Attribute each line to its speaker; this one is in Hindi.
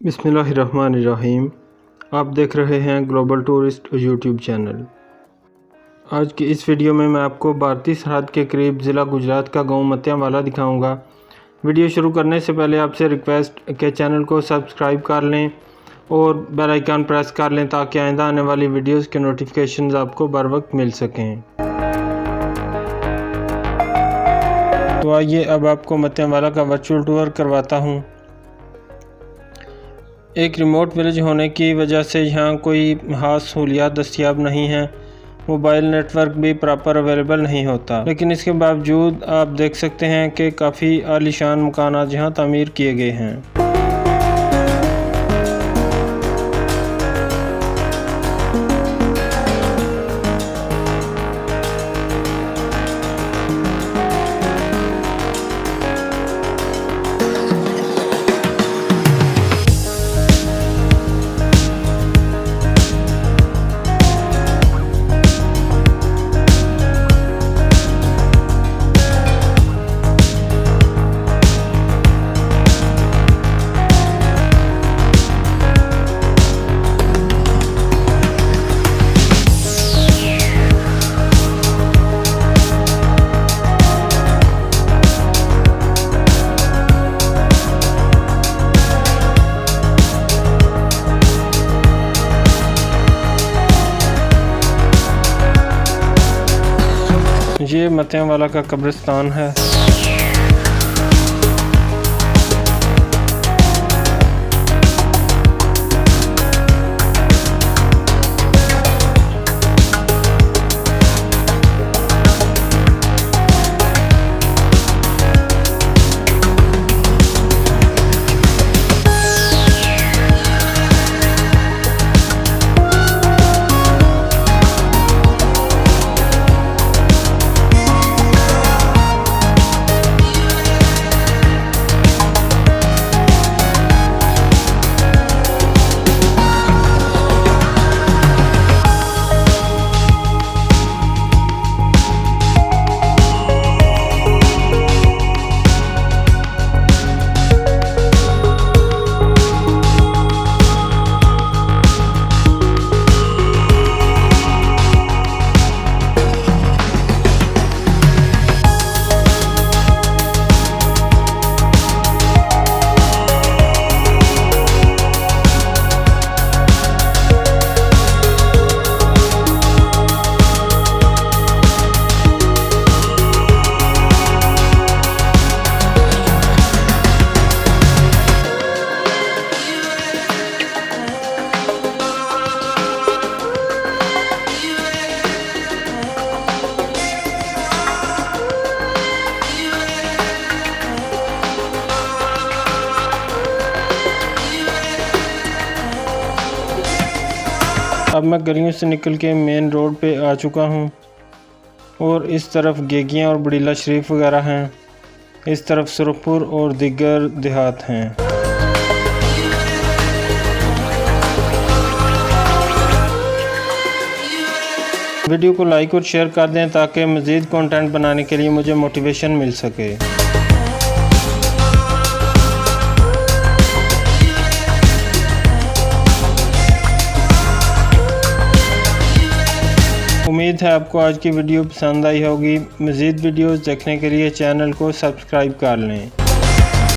Speaker 1: बिस्मिल्लाहिर्रहमानिर्रहीम। आप देख रहे हैं ग्लोबल टूरिस्ट यूट्यूब चैनल। आज की इस वीडियो में मैं आपको भारतीय सरहद के करीब ज़िला गुजरात का गांव मतियांवाला दिखाऊंगा। वीडियो शुरू करने से पहले आपसे रिक्वेस्ट के चैनल को सब्सक्राइब कर लें और बेल आइकन प्रेस कर लें ताकि आइंदा आने वाली वीडियोस के नोटिफिकेशंस आपको बर वक्त मिल सकें। तो आइए अब आपको मतियांवाला का वर्चुअल टूर करवाता हूँ। एक रिमोट विलेज होने की वजह से यहाँ कोई खास सहूलियात दस्तियाब नहीं हैं। मोबाइल नेटवर्क भी प्रॉपर अवेलेबल नहीं होता, लेकिन इसके बावजूद आप देख सकते हैं कि काफ़ी आलीशान मकानात यहाँ तामीर किए गए हैं। ये मतियांवाला का कब्रिस्तान है। अब मैं गलियों से निकल के मेन रोड पे आ चुका हूँ और इस तरफ गेगियाँ और बड़ीला शरीफ वगैरह हैं। इस तरफ सुरखपुर और दीगर देहात हैं। वीडियो को लाइक और शेयर कर दें ताकि मज़ीद कंटेंट बनाने के लिए मुझे मोटिवेशन मिल सके। उम्मीद है आपको आज की वीडियो पसंद आई होगी। मज़ीद वीडियोस देखने के लिए चैनल को सब्सक्राइब कर लें।